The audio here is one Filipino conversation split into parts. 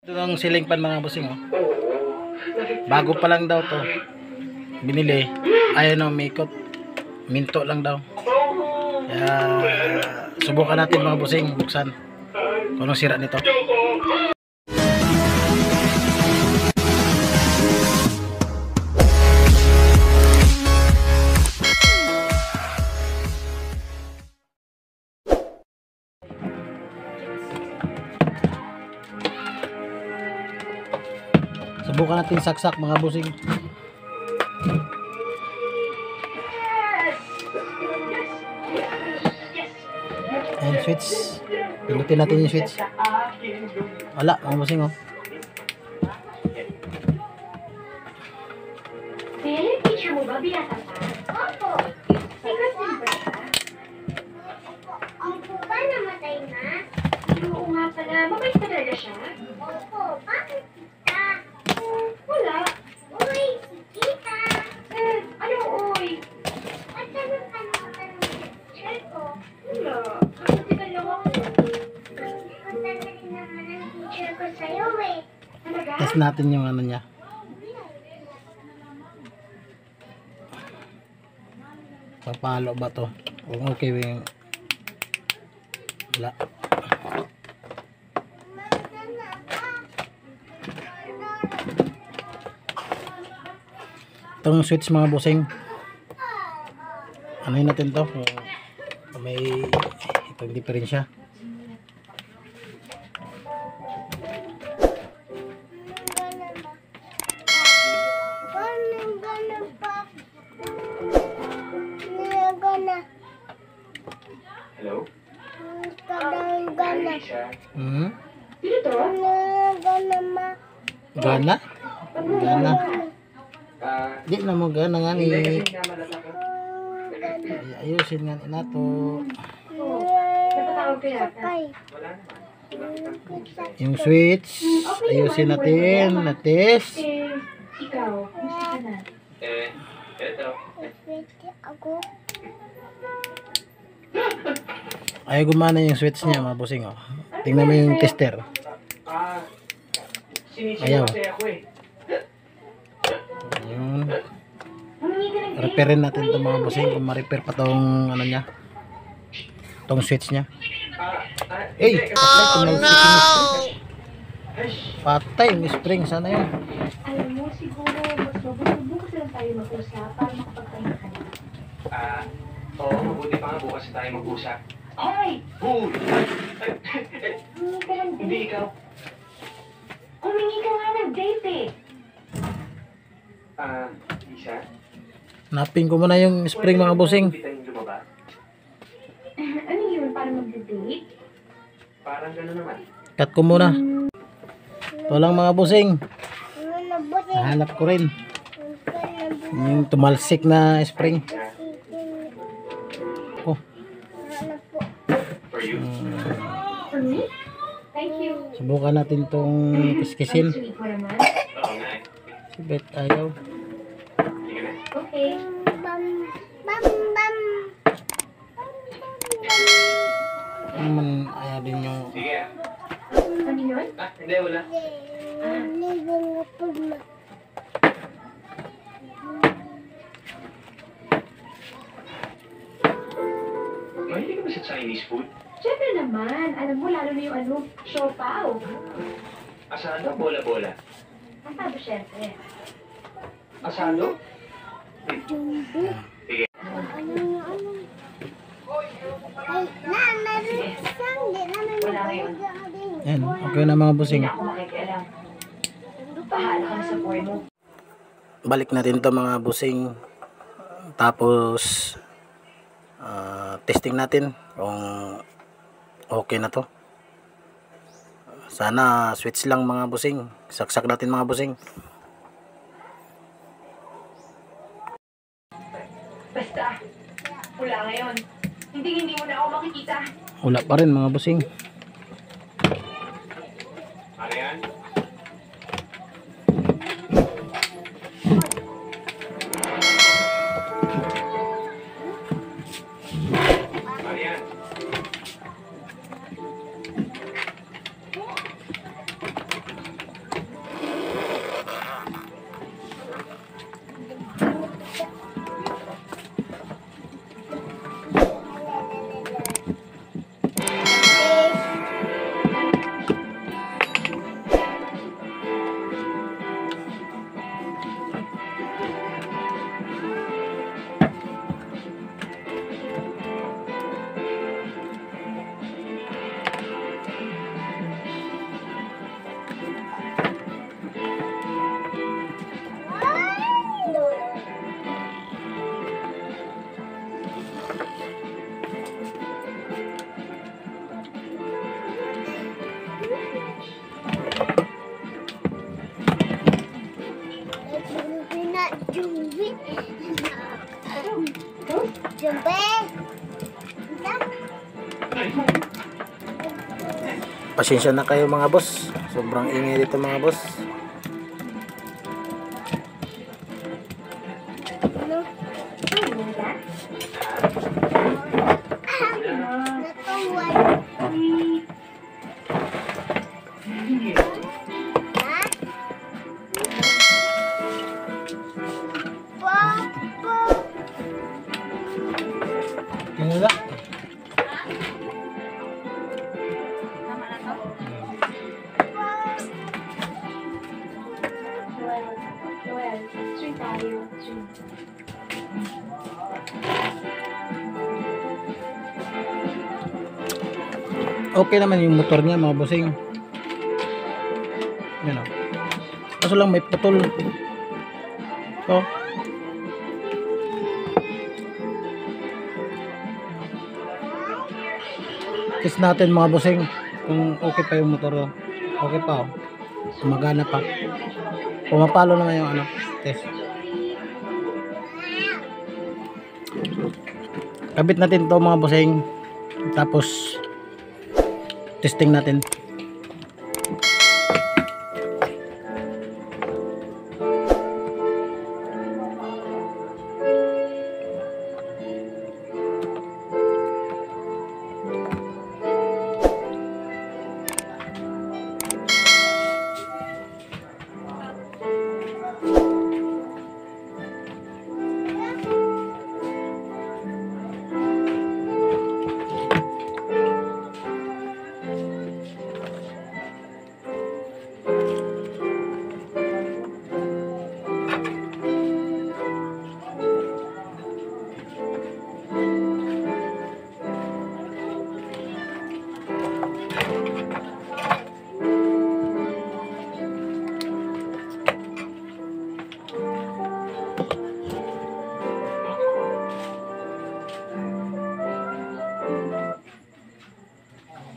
Ito ang ceiling fan mga bossing, oh. Bago pa lang daw to. Binili. Ayaw na umikot. Minto lang daw. Kaya subukan natin mga bossing, buksan. Kung anong sira nito. Subukan natin saksak mga bossing. Ayan, switch. Pinutin natin yung switch. Wala mga bossing, oh. Philip, teacher mo ba binata pa? Opo. Secret number ka? Opo ba namatay na? Oo nga pala. Mabait pa talaga siya? Opo. Bakit kita? Wala. Uy, si Tita. Ano uy? At tanong ka ng teacher ko? Wala. Nakatigal lang ako. Punta na rin naman ang teacher ko sa'yo eh. Talaga? Test natin yung ano niya. Papalo ba to? Kung okay yung wala. Itong switch mga bossing, ano yun natin to? Kung may itong diferensya. Hello? Hmm? Dito? Gana? Gana? Di na mo gana nga ni. Kasi namalas ako. Ayusin nga ni nato. Napatawag ka yata. Wala naman. Yung switch, ayusin natin. Na-test. Ikaw, gusto ka na? Eto. Ayaw gumana yung switch niya mga bossing, oh. Tingnan mo yung tester. Ayaw. Sinisigaw kasi ako eh. Ayun. Humingi ka ng grade. Repairin natin itong mga bossing kung ma-repair pa tong ano niya. Tong switch niya. Eh, patay no! Patay, may spring. Sana yun. Alam mo, siguro, mas mabuti lang tayo mag-usap para makapagpahinga ka na. Oo, mabuti pa nga bukas tayo mag-usap. Hoy! Hoy! Humingi ka ng Hindi date. ikaw. Humingi ka nga ng date eh. Isa? Napin ko muna yung spring mga bossing. Hindi tayong lumaba. Ano yun? Para mag-date? Parang gano'n naman. Cut ko muna. Ito lang mga bossing. Nahanap ko rin. Yung tumalsik na spring. Oh. For you. For me? Thank you. Subukan natin itong kiskisin. Ang sweet mo naman. Oo nga eh. Si Beth ayaw. Sige na. Okay. Naman ayaw din yung Sige ah. Ano yun? Hindi, wala. Mahilig ka ba sa Chinese food? Siyempre naman. Alam mo, lalo na yung ano, siopaw. Asado, bola-bola. Ang tabo siyempre. Asado? Sige. Wala ngayon. yan. Okay na mga bossing. Hindi na ako makikialam. Bahala ka na sa buhay mo. Balik natin to mga bossing. Tapos testing natin kung okay na to. Sana switch lang mga bossing. Saksak natin mga bossing. Basta, wala ngayon. Hindi mo na ako makikita. Wala pa rin mga bossing. Ano yan? Ano yan? Pasensya na kayo mga boss. Sobrang ingay dito mga boss. Tingnan lang. Well, three tayo. Three. Okay naman yung motor niya mga bossing. Yan o. Kaso lang may putol. So, test natin mga bossing kung okay pa yung motor. Okay pa oh. Gumagana pa. Pumapalo naman yung ano, test. Kabit natin to mga bossing. Tapos testing natin.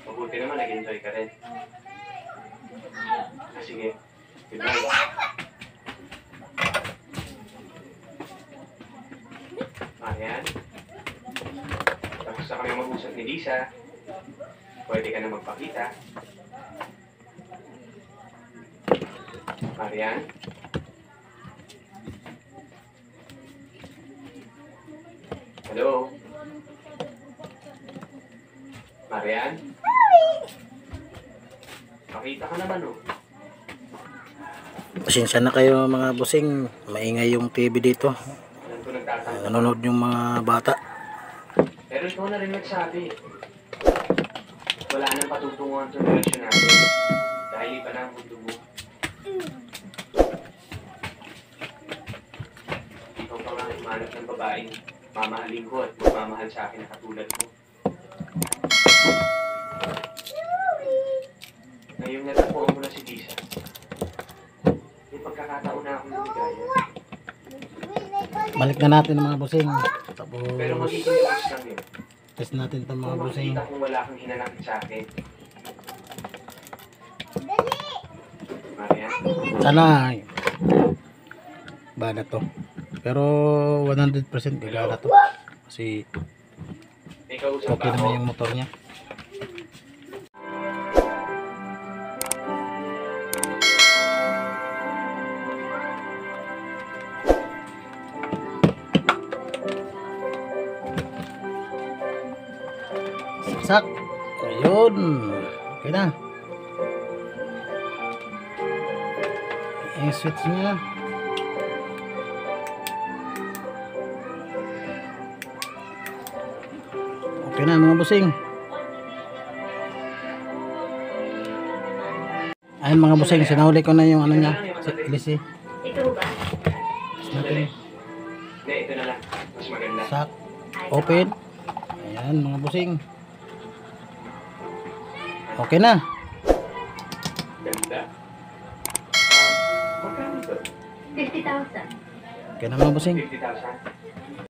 Mabuti naman, nag-enjoy ka rin. Ah, sige. Goodbye. Ayan. Tapos na kami mag-usap ni Lisa. Pwede ka na magpakita. Marian? Hello? Marian? Pakita ka naman oh. Pasensya na kayo mga bossing. Maingay yung TV dito. Alam ko nagtatanong. Nanonood yung mga bata. Pero ikaw na rin nagsabi. Wala nang patutunguhan sa relasyon natin. Dahil iba na ang mundo mo. Ikaw pa nga humanap ng babaeng mamahalin ko at magmamahal sa akin na katulad mo. Ngayong natagpuan mo na si Lisa, may pagkakataon na akong lumigaya. Balik na natin mga bossing. Tapos Pero magiging lakas lang yun. test natin itong mga Kung bossing. makikita kung wala kang hinanakit sa akin. Marian? Sana bana to. Pero 100% gagana to. Kasi May kausap okay ba ako? naman yung motor niya. Sak. Ayun. Okay na. I-switch niya. Okay na mga bossing. Ayun mga bossing, sinahuli ko na yung ano niya. Lisi. Ito ba? Hindi, ito na lang. Mas maganda. Sak. Open. Ayan mga bossing. Okay na. Ganda. Magkano ito? 50,000. Okay na mga bossing. 50,000.